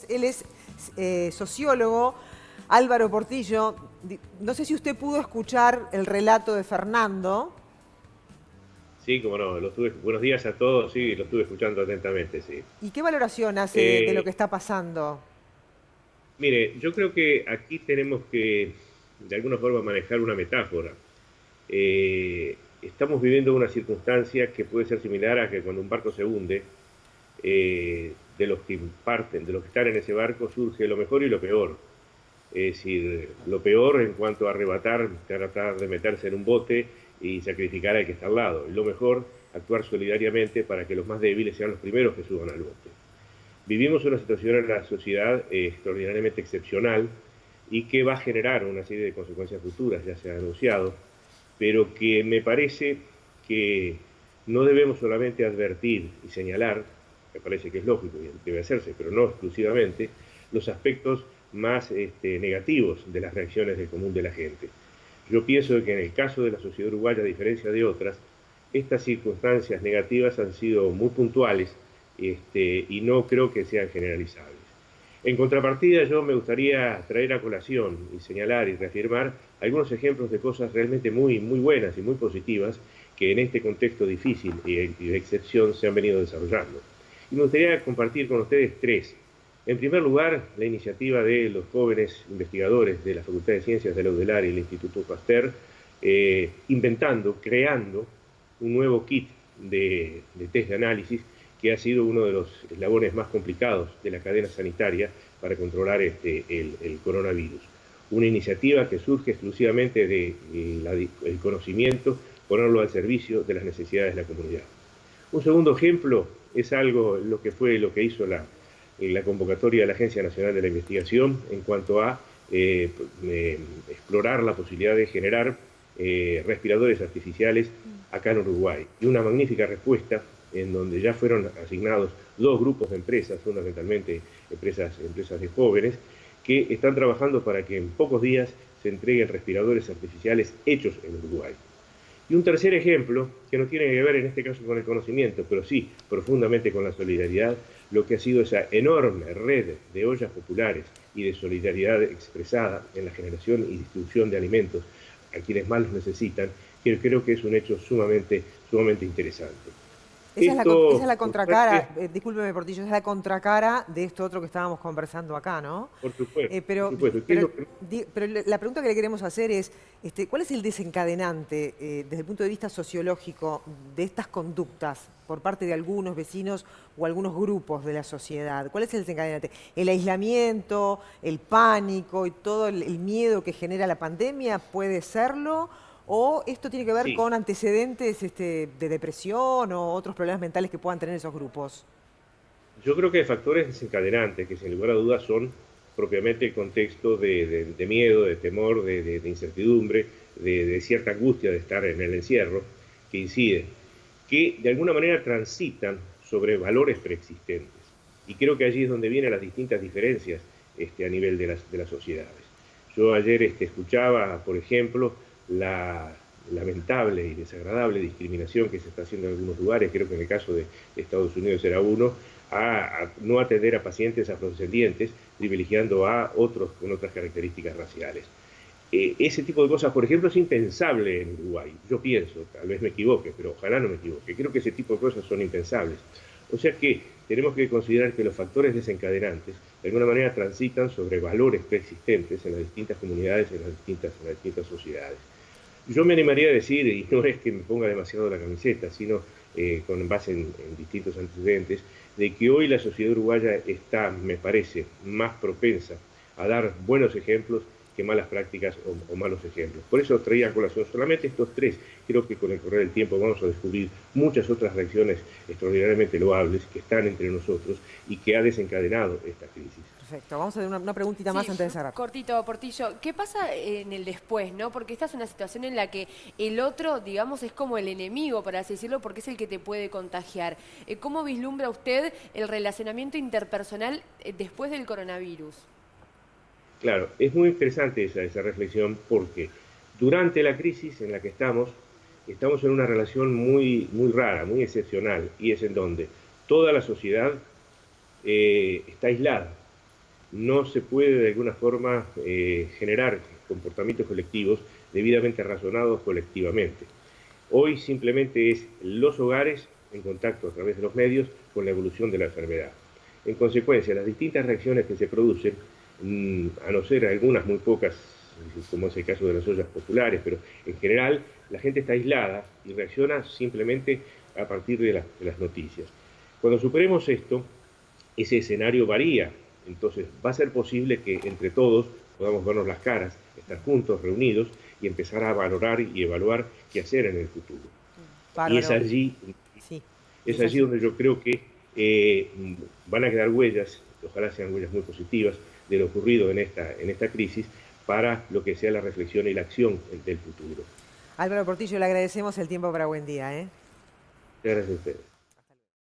Él es sociólogo, Álvaro Portillo. No sé si usted pudo escuchar el relato de Fernando. Sí, como no, buenos días a todos, sí, lo estuve escuchando atentamente, sí. ¿Y qué valoración hace de lo Eh, que está pasando? Mire, yo creo que aquí tenemos que, de alguna forma, manejar una metáfora. Estamos viviendo una circunstancia que puede ser similar a que cuando un barco se hunde, de los que parten, de los que están en ese barco, surge lo mejor y lo peor. Es decir, lo peor en cuanto a arrebatar, tratar de meterse en un bote y sacrificar al que está al lado. Y lo mejor, actuar solidariamente para que los más débiles sean los primeros que suban al bote. Vivimos una situación en la sociedad extraordinariamente excepcional y que va a generar una serie de consecuencias futuras, ya se ha anunciado, pero que me parece que no debemos solamente advertir y señalar, me parece que es lógico y debe hacerse, pero no exclusivamente, los aspectos más negativos de las reacciones del común de la gente. Yo pienso que en el caso de la sociedad uruguaya, a diferencia de otras, estas circunstancias negativas han sido muy puntuales y no creo que sean generalizables. En contrapartida, yo me gustaría traer a colación y señalar y reafirmar algunos ejemplos de cosas realmente muy, muy buenas y muy positivas que en este contexto difícil y de excepción se han venido desarrollando. Y me gustaría compartir con ustedes tres. En primer lugar, la iniciativa de los jóvenes investigadores de la Facultad de Ciencias de la UDELAR y el Instituto Pasteur, inventando, creando un nuevo kit de test de análisis que ha sido uno de los eslabones más complicados de la cadena sanitaria para controlar el coronavirus. Una iniciativa que surge exclusivamente del conocimiento, ponerlo al servicio de las necesidades de la comunidad. Un segundo ejemplo es algo lo que fue lo que hizo la convocatoria de la Agencia Nacional de la Investigación en cuanto a explorar la posibilidad de generar respiradores artificiales acá en Uruguay. Y una magnífica respuesta en donde ya fueron asignados dos grupos de empresas, fundamentalmente empresas de jóvenes, que están trabajando para que en pocos días se entreguen respiradores artificiales hechos en Uruguay. Y un tercer ejemplo, que no tiene que ver en este caso con el conocimiento, pero sí profundamente con la solidaridad, lo que ha sido esa enorme red de ollas populares y de solidaridad expresada en la generación y distribución de alimentos a quienes más los necesitan, que creo que es un hecho sumamente, sumamente interesante. Esa es Esto, la por contracara, suerte, discúlpeme Portillo, es la contracara de esto otro que estábamos conversando acá, ¿no? por supuesto, ¿qué es lo que Pero la pregunta que le queremos hacer es, ¿cuál es el desencadenante desde el punto de vista sociológico de estas conductas por parte de algunos vecinos o algunos grupos de la sociedad? ¿Cuál es el desencadenante? ¿El aislamiento, el pánico y todo el miedo que genera la pandemia puede serlo? ¿O esto tiene que ver sí? con antecedentes de depresión o otros problemas mentales que puedan tener esos grupos? Yo creo que hay factores desencadenantes que sin lugar a dudas son propiamente el contexto de miedo, de temor, de incertidumbre, de cierta angustia de estar en el encierro, que inciden, que de alguna manera transitan sobre valores preexistentes. Y creo que allí es donde vienen las distintas diferencias a nivel de las sociedades. Yo ayer escuchaba, por ejemplo, la lamentable y desagradable discriminación que se está haciendo en algunos lugares, creo que en el caso de Estados Unidos era uno, a no atender a pacientes afrodescendientes, privilegiando a otros con otras características raciales. Ese tipo de cosas, por ejemplo, es impensable en Uruguay. Yo pienso, tal vez me equivoque, pero ojalá no me equivoque. Creo que ese tipo de cosas son impensables. O sea que tenemos que considerar que los factores desencadenantes de alguna manera transitan sobre valores preexistentes en las distintas comunidades, en las distintas sociedades. Yo me animaría a decir, y no es que me ponga demasiado la camiseta, sino con base en distintos antecedentes, de que hoy la sociedad uruguaya está, me parece, más propensa a dar buenos ejemplos que malas prácticas o malos ejemplos. Por eso traía a colación solamente estos tres. Creo que con el correr del tiempo vamos a descubrir muchas otras reacciones extraordinariamente loables que están entre nosotros y que ha desencadenado esta crisis. Perfecto, vamos a hacer una preguntita más Sí, antes de cerrar. cortito, Portillo. ¿Qué pasa en el después, no? Porque esta es una situación en la que el otro, digamos, es como el enemigo, por así decirlo, porque es el que te puede contagiar. ¿Cómo vislumbra usted el relacionamiento interpersonal después del coronavirus? Claro, es muy interesante esa reflexión porque durante la crisis en la que estamos en una relación muy, muy rara, muy excepcional, y es en donde toda la sociedad está aislada. no se puede de alguna forma generar comportamientos colectivos debidamente razonados colectivamente. Hoy simplemente es los hogares en contacto a través de los medios con la evolución de la enfermedad. En consecuencia, las distintas reacciones que se producen, a no ser algunas muy pocas, como es el caso de las ollas populares, pero en general la gente está aislada y reacciona simplemente a partir de las noticias. Cuando superemos esto, ese escenario varía, entonces va a ser posible que entre todos podamos vernos las caras, estar juntos, reunidos y empezar a valorar y evaluar qué hacer en el futuro. Y es Bárbaro. allí, Sí, es es allí allí. donde yo creo que van a quedar huellas, ojalá sean huellas muy positivas, de lo ocurrido en esta crisis para lo que sea la reflexión y la acción del futuro. Álvaro Portillo, le agradecemos el tiempo para Buen Día, ¿eh? Muchas gracias a ustedes.